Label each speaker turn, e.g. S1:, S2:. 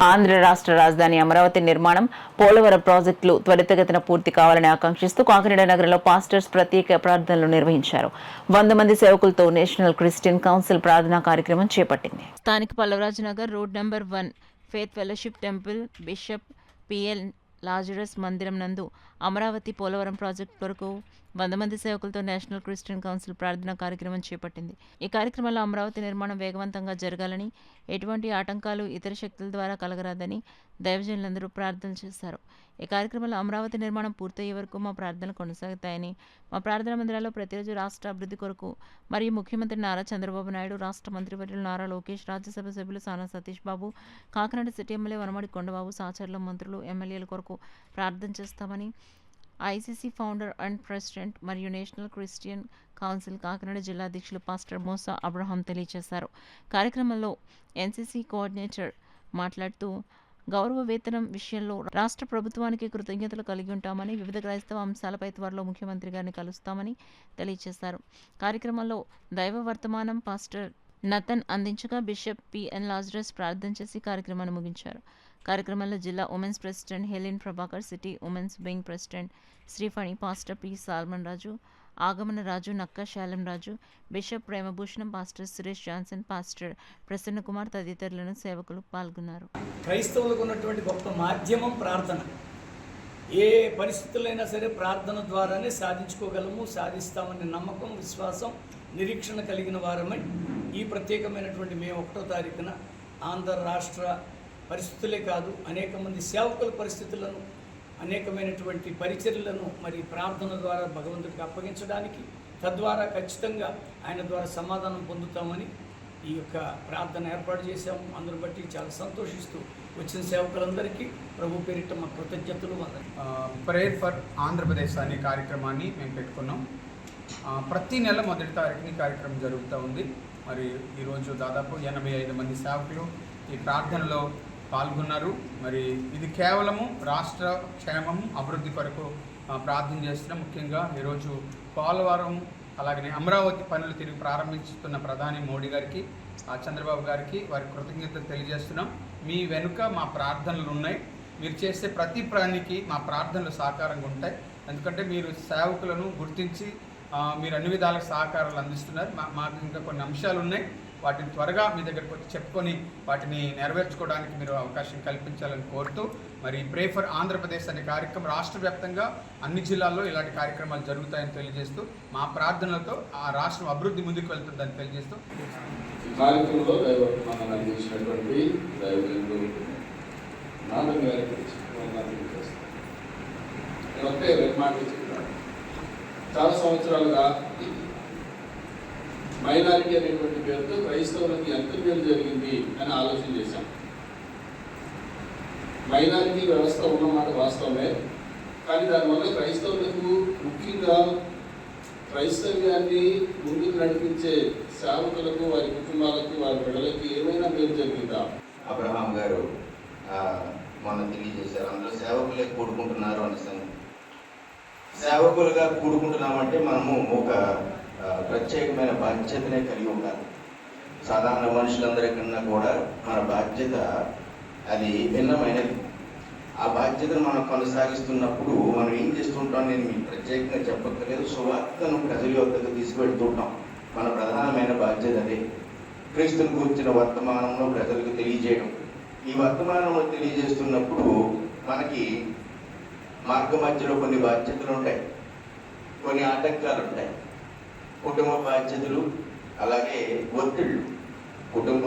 S1: ఆంధ్ర రాష్ట్ర రాజధాని అమరావతి నిర్మాణం, పోలవరం ప్రాజెక్టులు త్వరితగతిన పూర్తి కావాలని ఆకాంక్షిస్తూ కాకినాడ నగరంలో పాస్టర్స్ ప్రత్యేక ప్రార్థనలు నిర్వహించారు. 100 మంది సేవకులతో నేషనల్ క్రిస్టియన్ కౌన్సిల్ ప్రార్థనా కార్యక్రమం చేపట్టింది. స్థానిక Pallavaraju Nagar road number 1 faith fellowship temple bishop PL Lazarus మందిరం నందు అమరావతి పోలవరం ప్రాజెక్టు కొరకు 100 మంది సేవకులతో నేషనల్ క్రిస్టియన్ కౌన్సిల్ ప్రార్థనా కార్యక్రమం చేపట్టింది. ఈ కార్యక్రమంలో అమరావతి నిర్మాణం వేగవంతంగా జరగాలని, ఎటువంటి ఆటంకాలు ఇతర శక్తుల ద్వారా కలగరాదని దైవజనులందరూ ప్రార్థనలు చేశారు. ఈ కార్యక్రమంలో అమరావతి నిర్మాణం పూర్తయ్యే వరకు మా ప్రార్థనలు కొనసాగుతాయని, మా ప్రార్థనా మందిరాల్లో ప్రతిరోజు రాష్ట్ర అభివృద్ధి కొరకు మరియు ముఖ్యమంత్రి నారా చంద్రబాబు నాయుడు, రాష్ట్ర మంత్రివర్యులు నారా లోకేష్, రాజ్యసభ సభ్యులు సానా సతీష్ బాబు, కాకినాడ సిటీ ఎమ్మెల్యే వనమాడి కొండబాబు, సహచరుల మంత్రులు, ఎమ్మెల్యేల కొరకు ప్రార్థన చేస్తామని ఐసీసీ ఫౌండర్ అండ్ ప్రెసిడెంట్ మరియు నేషనల్ క్రిస్టియన్ కౌన్సిల్ కాకినాడ జిల్లా అధ్యక్షులు పాస్టర్ మోసా అబ్రహాం తెలియజేశారు. కార్యక్రమంలో ఎన్సీసీ కోఆర్డినేటర్ మాట్లాడుతూ గౌరవ వేతనం విషయంలో రాష్ట్ర ప్రభుత్వానికి కృతజ్ఞతలు కలిగి ఉంటామని, వివిధ క్రైస్తవ అంశాలపై త్వరలో ముఖ్యమంత్రి గారిని కలుస్తామని తెలియజేశారు. కార్యక్రమంలో దైవ వర్తమానం పాస్టర్ నతన్ అందించగా బిషప్ పిఎన్ లాజరస్ ప్రార్థన చేసి కార్యక్రమాన్ని ముగించారు. కార్యక్రమంలో జిల్లా women's president Helen Prabhakar, city women's wing president Sriphani, pastor P Solomon Raju, Agamana Raju, Nakka Shalem Raju, bishop Premabhushanam, pastor Suresh Johnson, pastor Prasanna Kumar తదితరులను సేవకులు పాల్గొన్నారు.
S2: క్రైస్తవులకు ఉన్నటువంటి గొప్ప మాధ్యమం ప్రార్థన. ఏ పరిస్థితులైనా సరే ప్రార్థన ద్వారానే సాధించుకోగలము, సాధిస్తామనే నమ్మకం, విశ్వాసం, నిరీక్షణ కలిగిన వారమై ఈ ప్రత్యేకమైనటువంటి మే 1వ తారీఖున ఆంధ్ర రాష్ట్ర పరిస్థితులే కాదు, అనేక మంది సేవకుల పరిస్థితులను, అనేకమైనటువంటి పరిచర్యలను మరి ప్రార్థన ద్వారా భగవంతుడికి అప్పగించడానికి, తద్వారా ఖచ్చితంగా ఆయన ద్వారా సమాధానం పొందుతామని ఈ యొక్క ప్రార్థన ఏర్పాటు చేశాము. అందును బట్టి చాలా సంతోషిస్తూ వచ్చిన సేవకులందరికీ ప్రభు పేరిట మా కృతజ్ఞతలు.
S3: ప్రేయర్ ఫర్ ఆంధ్రప్రదేశ్ అనే కార్యక్రమాన్ని మేము పెట్టుకున్నాం. ప్రతి నెల 1వ తారీఖుని కార్యక్రమం జరుగుతూ ఉంది. మరి ఈరోజు దాదాపు 85 మంది సేవకులు ఈ ప్రార్థనలో పాల్గొన్నారు. మరి ఇది కేవలము రాష్ట్ర క్షేమం, అభివృద్ధి కొరకు ప్రార్థన చేస్తున్నాం. ముఖ్యంగా ఈరోజు పోలవరం అలాగనే అమరావతి పనులు తిరిగి ప్రారంభిస్తున్న ప్రధాని మోడీ గారికి, చంద్రబాబు గారికి వారి కృతజ్ఞతలు తెలియజేస్తున్నాం. మీ వెనుక మా ప్రార్థనలు ఉన్నాయి. మీరు చేసే ప్రతి ప్రాణికి మా ప్రార్థనలు సహకారంగా ఉంటాయి. ఎందుకంటే మీరు సేవకులను గుర్తించి మీరు అన్ని విధాల సహకారాలు అందిస్తున్నారు. మాకు ఇంకా కొన్ని అంశాలు ఉన్నాయి, వాటిని త్వరగా మీ దగ్గరకు వచ్చి చెప్పుకొని వాటిని నెరవేర్చుకోవడానికి మీరు అవకాశం కల్పించాలని కోరుతూ, మరి ప్రే ఫర్ ఆంధ్రప్రదేశ్ అనే కార్యక్రమం రాష్ట్ర వ్యాప్తంగా అన్ని జిల్లాల్లో ఇలాంటి కార్యక్రమాలు జరుగుతాయని తెలియజేస్తూ, మా ప్రార్థనలతో ఆ రాష్ట్రం అభివృద్ధి ముందుకు వెళ్తుందని తెలియజేస్తూ
S4: ఈ కార్యక్రమంలో దైవవర్తమానాన్ని అందించినటువంటి దైవజనులు నాదం గారికి నేను ఒకే మాట చెప్తాను. చాలా సంవత్సరాలుగా మైనారిటీ అనేటువంటి పేరుతో క్రైస్తవులకి ఎంత మేలు జరిగింది అని ఆలోచన చేశాం. మైనారిటీ వ్యవస్థ ఉన్నమాట వాస్తవమే, కానీ దానివల్ల క్రైస్తవులకు, ముఖ్యంగా క్రైస్తవ్యాన్ని ముందుకు నడిపించే సేవకులకు, వారి కుటుంబాలకు, వారి బిడ్డలకి ఏమైనా మేలు జరిగిందా?
S5: అబ్రహాం గారు మొన్న తెలియజేశారు. అందులో సేవకులే కూడుకుంటున్నారు అనే సంగతి. సేవకులుగా కూడుకుంటున్నామంటే మనము ఒక ప్రత్యేకమైన బాధ్యతనే కలిగి ఉండాలి. సాధారణ మనుషులందరికన్నా కూడా మన బాధ్యత అది భిన్నమైనది. ఆ బాధ్యతను మనం కొనసాగిస్తున్నప్పుడు మనం ఏం చేస్తుంటాం, నేను మీకు ప్రత్యేకంగా చెప్పక్కర్లేదు, సువార్తను ప్రజల యొద్దకు తీసుకువెళ్తుంటాం. మన ప్రధానమైన బాధ్యత అదే. క్రీస్తుని గురించిన వర్తమానంలో ప్రజలకు తెలియజేయడం. ఈ వర్తమానంలో తెలియజేస్తున్నప్పుడు మనకి మార్గ మధ్యలో కొన్ని బాధ్యతలు ఉంటాయి, కొన్ని ఆటంకాలు ఉంటాయి. కుటుంబ బాధ్యతలు, అలాగే ఒత్తిళ్ళు. కుటుంబ